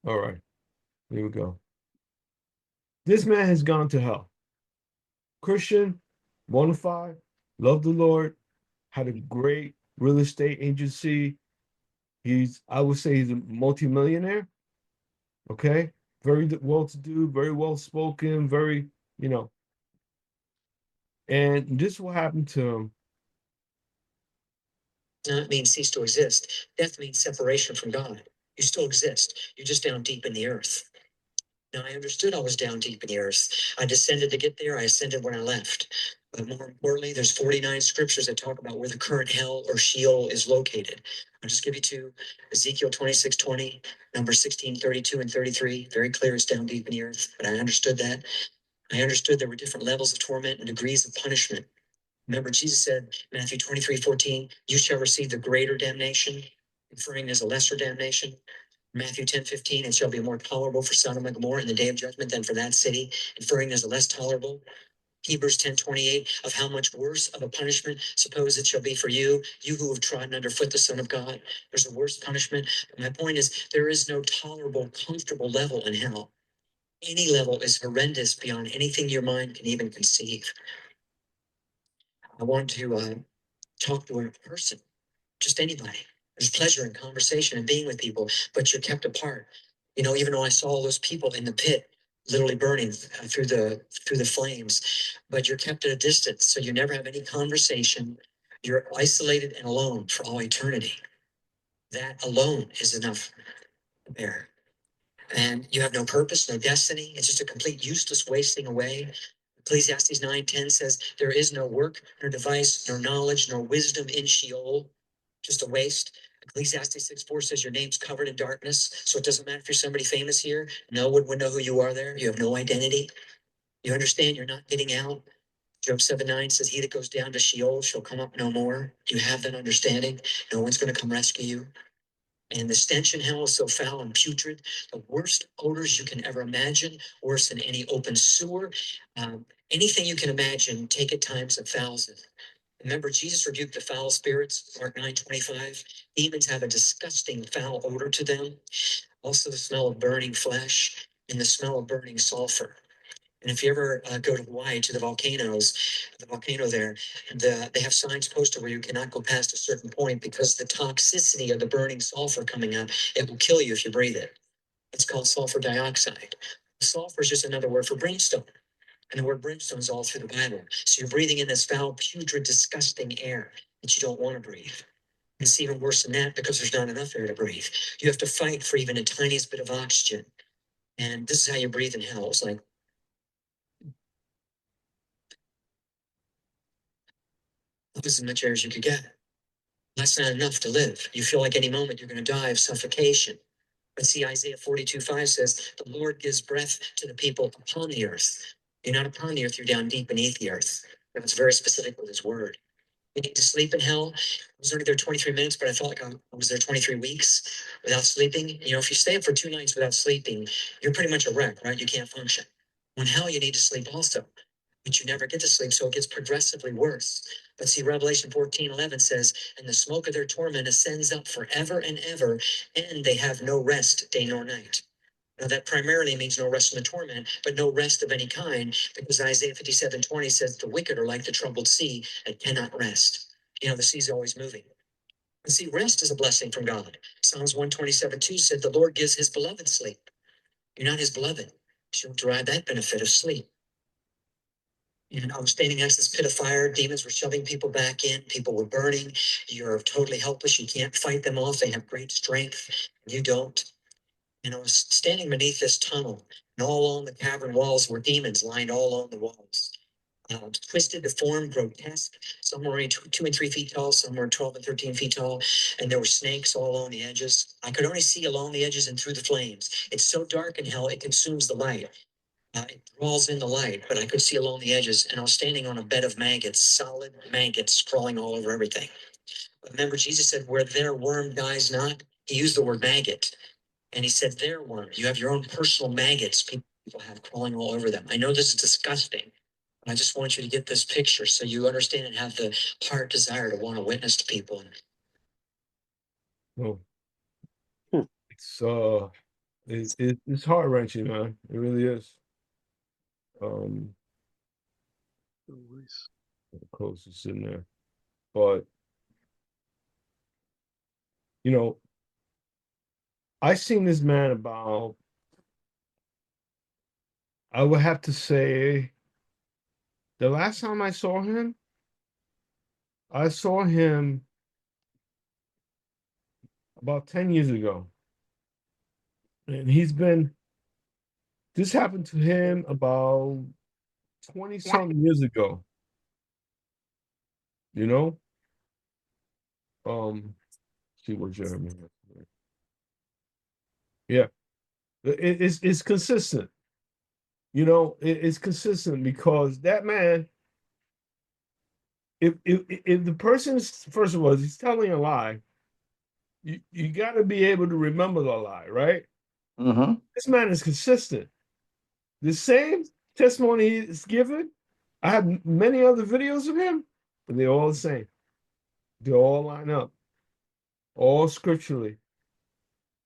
All right, here we go. This man has gone to hell. Christian, bona fide, loved the Lord, had a great real estate agency. I would say he's a multimillionaire. Okay. Very well to do, very well spoken, very, you know, and this will happen to him. Does not mean cease to exist. Death means separation from God. You still exist. You're just down deep in the earth. Now, I understood I was down deep in the earth. I descended to get there. I ascended when I left. But more importantly, there's 49 scriptures that talk about where the current hell or Sheol is located. I'll just give you two. Ezekiel 26:20, number 16, 32 and 33. Very clear it's down deep in the earth. But I understood that. I understood there were different levels of torment and degrees of punishment. Remember, Jesus said, Matthew 23:14, you shall receive the greater damnation, inferring there's a lesser damnation. Matthew 10:15, it shall be more tolerable for Sodom and Gomorrah in the day of judgment than for that city, inferring there's a less tolerable. Hebrews 10:28, of how much worse of a punishment suppose it shall be for you, you who have trodden underfoot the Son of God. There's a worse punishment. But my point is, there is no tolerable, comfortable level in hell. Any level is horrendous beyond anything your mind can even conceive. I want to talk to a person, just anybody. There's pleasure in conversation and being with people, but you're kept apart. You know, even though I saw all those people in the pit, literally burning through the flames, but you're kept at a distance, so you never have any conversation. You're isolated and alone for all eternity. That alone is enough to bear. And you have no purpose, no destiny. It's just a complete useless wasting away. Ecclesiastes 9:10 says, there is no work, nor device, nor knowledge, nor wisdom in Sheol, just a waste. Ecclesiastes 6:4 says your name's covered in darkness, so it doesn't matter if you're somebody famous here. No one would know who you are there. You have no identity. You understand you're not getting out. Job 7:9 says, he that goes down to Sheol shall come up no more. You have that understanding. No one's going to come rescue you. And the stench in hell is so foul and putrid, the worst odors you can ever imagine, worse than any open sewer. Anything you can imagine, take it times 1,000. Remember, Jesus rebuked the foul spirits, Mark 9:25. Demons have a disgusting foul odor to them. Also, the smell of burning flesh and the smell of burning sulfur. And if you ever go to Hawaii to the volcanoes, the volcano there, they have signs posted where you cannot go past a certain point because the toxicity of the burning sulfur coming up, it will kill you if you breathe it. It's called sulfur dioxide. Sulfur is just another word for brimstone. And the word brimstone is all through the Bible. So you're breathing in this foul, putrid, disgusting air that you don't want to breathe. It's even worse than that because there's not enough air to breathe. You have to fight for even a tiniest bit of oxygen. And this is how you breathe in hell. It's like as much air as you could get. That's not enough to live. You feel like any moment you're going to die of suffocation. But see, Isaiah 42:5 says, the Lord gives breath to the people upon the earth. You're not upon the earth, you're down deep beneath the earth. That's very specific with his word. You need to sleep in hell. I was only there 23 minutes, but I felt like I was there 23 weeks without sleeping. You know, if you stay up for 2 nights without sleeping, you're pretty much a wreck, right? You can't function. In hell, you need to sleep also, but you never get to sleep, so it gets progressively worse. But see, Revelation 14:11 says, and the smoke of their torment ascends up forever and ever, and they have no rest day nor night. Now, that primarily means no rest from the torment, but no rest of any kind, because Isaiah 57:20 says the wicked are like the troubled sea and cannot rest. You know, the sea's always moving. And see, rest is a blessing from God. Psalms 127:2 said the Lord gives his beloved sleep. You're not his beloved. So you'll derive that benefit of sleep. And I was standing next to this pit of fire. Demons were shoving people back in. People were burning. You're totally helpless. You can't fight them off. They have great strength. You don't. And I was standing beneath this tunnel, and all along the cavern walls were demons lined all along the walls. Twisted, deformed, grotesque. Some were only 2 and 3 feet tall, some were 12 and 13 feet tall, and there were snakes all along the edges. I could only see along the edges and through the flames. It's so dark in hell, it consumes the light. It draws in the light, but I could see along the edges, and I was standing on a bed of maggots, solid maggots crawling all over everything. But remember, Jesus said, where their worm dies not, he used the word maggot. And he said, their worm, you have your own personal maggots people have crawling all over them. I know this is disgusting. But I just want you to get this picture so you understand and have the heart desire to want to witness to people. No, Hmm. it's It's heart wrenching, man. It really is. Um, Always. closest in there, but you know, I seen this man about. I would have to say the last time I saw him about 10 years ago. And this happened to him about 20 something years ago, you know? See what Jeremy has. Yeah, it's consistent, it's consistent because that man, if the person's, first of all, if he's telling a lie, you got to be able to remember the lie, right? Mm-hmm. This man is consistent. The same testimony he's given, I have many other videos of him, but they're all the same. They all line up, all scripturally.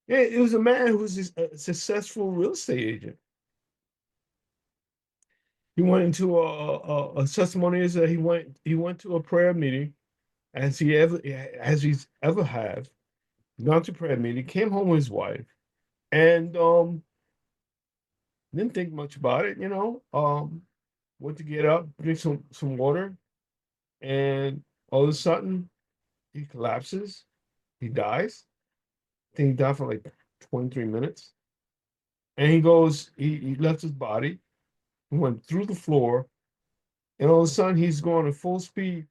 Yeah, it was a man who was a successful real estate agent. He went into a testimony is that he went to a prayer meeting as he's ever have gone to prayer meeting, came home with his wife, and didn't think much about it, went to get up, drink some water, and all of a sudden he collapses, he dies. I think he died for like 23 minutes. And he left his body, he went through the floor, and all of a sudden he's going at full speed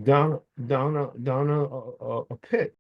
down a pit.